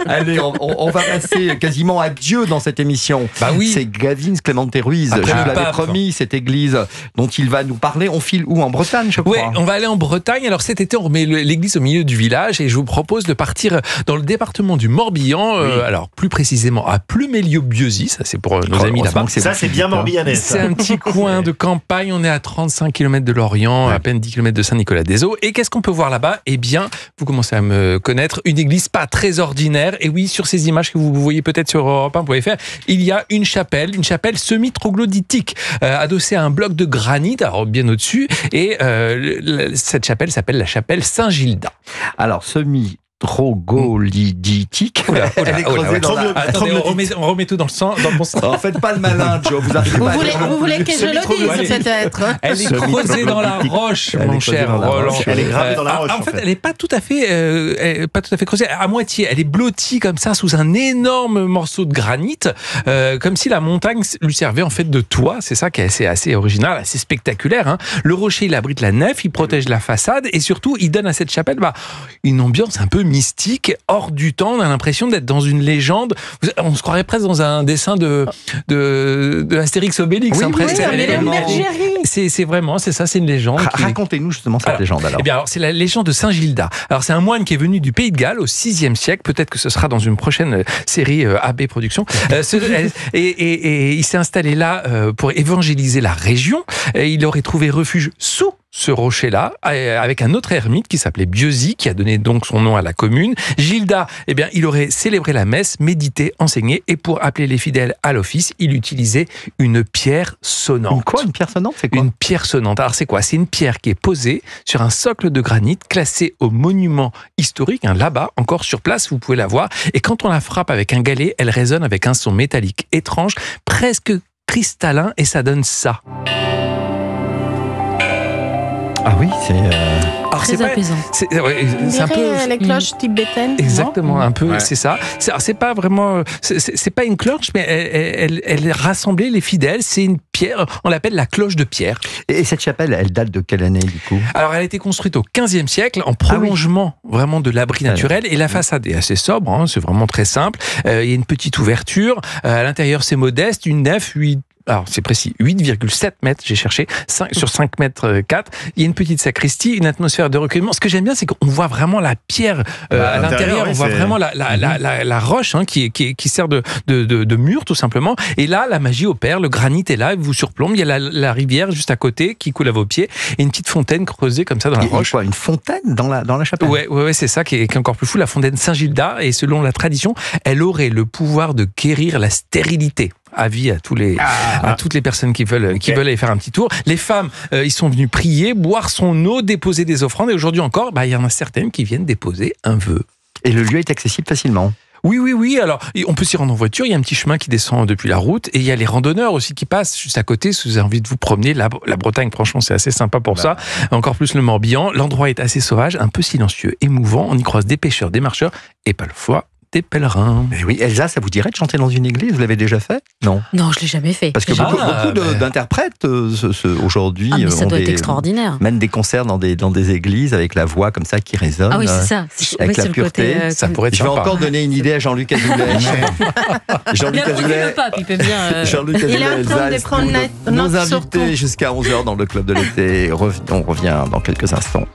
Allez, on va passer quasiment à Dieu dans cette émission. Bah oui. C'est Gavin Clémenté Ruiz. Après Je le vous l'avais pape. promis, cette église dont il va nous parler. On file où? En Bretagne, je crois. Oui, on va aller en Bretagne. Alors cet été, on remet l'église au milieu du village et je vous propose de partir dans le département du Morbihan. Alors plus précisément à Pluméliau-Bieuzy. Ça, c'est pour nos amis là-bas. Ça, c'est bien morbihanais. C'est un petit coin de campagne. On est à 35 km de Lorient, à peine 10 km de Saint-Nicolas-des-Eaux. Et qu'est-ce qu'on peut voir là-bas? Eh bien, vous commencez à me connaître. Une église pas très ordinaire. Et oui, sur ces images que vous voyez peut-être sur Europe1.fr, il y a une chapelle semi-troglodytique, adossée à un bloc de granit, alors bien au-dessus. Et cette chapelle s'appelle la chapelle Saint-Gilda. Alors, troglodytique. Elle est creusée dans la... Attendez, on remet tout dans le sens. En fait, pas le malin, Joe. Vous voulez que je le dise, peut-être? Elle est creusée dans la roche, mon cher Roland. Elle est gravée dans la roche. En fait, elle n'est pas tout à fait creusée, à moitié. Elle est blottie comme ça sous un énorme morceau de granit, comme si la montagne lui servait en fait de toit. C'est ça qui est assez original, assez spectaculaire. Hein. Le rocher, il abrite la nef, il protège la façade et surtout, il donne à cette chapelle une ambiance un peu mystique, hors du temps. On a l'impression d'être dans une légende. On se croirait presque dans un dessin de Astérix Obélix. C'est vraiment, c'est ça, c'est une légende. Racontez-nous justement cette légende alors. Eh bien, alors, c'est la légende de Saint-Gilda. Alors, c'est un moine qui est venu du Pays de Galles au VIe siècle. Peut-être que ce sera dans une prochaine série AB Productions. Et il s'est installé là pour évangéliser la région. Et il aurait trouvé refuge sous ce rocher-là, avec un autre ermite qui s'appelait Bieuzy, qui a donné donc son nom à la commune. Gilda, eh bien, il aurait célébré la messe, médité, enseigné, et pour appeler les fidèles à l'office, il utilisait une pierre sonnante. Une pierre sonnante, c'est quoi? Une pierre sonnante. Alors, c'est quoi? C'est une pierre qui est posée sur un socle de granit, classé au monument historique, là-bas, encore sur place, vous pouvez la voir. Et quand on la frappe avec un galet, elle résonne avec un son métallique étrange, presque cristallin, et ça donne ça. Ah oui, c'est... Très apaisant. C'est un peu les cloches tibétaines. Exactement, un peu, c'est ça. C'est pas vraiment, c'est pas une cloche, mais elle rassemblait les fidèles. C'est une pierre, on l'appelle la cloche de pierre. Et cette chapelle, elle date de quelle année du coup? Alors, elle a été construite au XVe siècle en prolongement vraiment de l'abri naturel. Et la façade est assez sobre, hein, c'est vraiment très simple. Il y a une petite ouverture. À l'intérieur, c'est modeste, une nef, 8,7 mètres, j'ai cherché, sur 5 mètres 4. Il y a une petite sacristie, une atmosphère de recueillement. Ce que j'aime bien, c'est qu'on voit vraiment la pierre à l'intérieur. On voit vraiment la roche qui sert de mur, tout simplement. Et là, la magie opère. Le granit est là, il vous surplombe. Il y a la rivière juste à côté qui coule à vos pieds. Et une petite fontaine creusée comme ça dans la roche. Une fontaine dans la chapelle? Ouais, c'est ça qui est encore plus fou. La fontaine Saint-Gilda. Et selon la tradition, elle aurait le pouvoir de guérir la stérilité. Avis à toutes les personnes qui veulent aller faire un petit tour. Les femmes, ils sont venus prier, boire son eau, déposer des offrandes. Et aujourd'hui encore, il y en a certaines qui viennent déposer un vœu. Et le lieu est accessible facilement? Oui. Alors, on peut s'y rendre en voiture. Il y a un petit chemin qui descend depuis la route. Et il y a les randonneurs aussi qui passent juste à côté. Si vous avez envie de vous promener, la Bretagne, franchement, c'est assez sympa pour ça. Encore plus le Morbihan. L'endroit est assez sauvage, un peu silencieux, émouvant. On y croise des pêcheurs, des marcheurs et parfois des pèlerins. Mais oui, Elsa, ça vous dirait de chanter dans une église? Vous l'avez déjà fait? Non, je l'ai jamais fait. Parce que beaucoup d'interprètes aujourd'hui ça doit être extraordinaire. Mènent des concerts dans des églises avec la voix comme ça qui résonne. Ah oui, c'est ça. Avec la pureté. Ça pourrait être Je vais sympa. encore donner une idée à Jean-Luc Azoulay. Jean-Luc Azoulay, le pape, il peut bien. Jean-Luc Il est en train de prendre nos note invités jusqu'à 11h dans le Club de l'été. On revient dans quelques instants.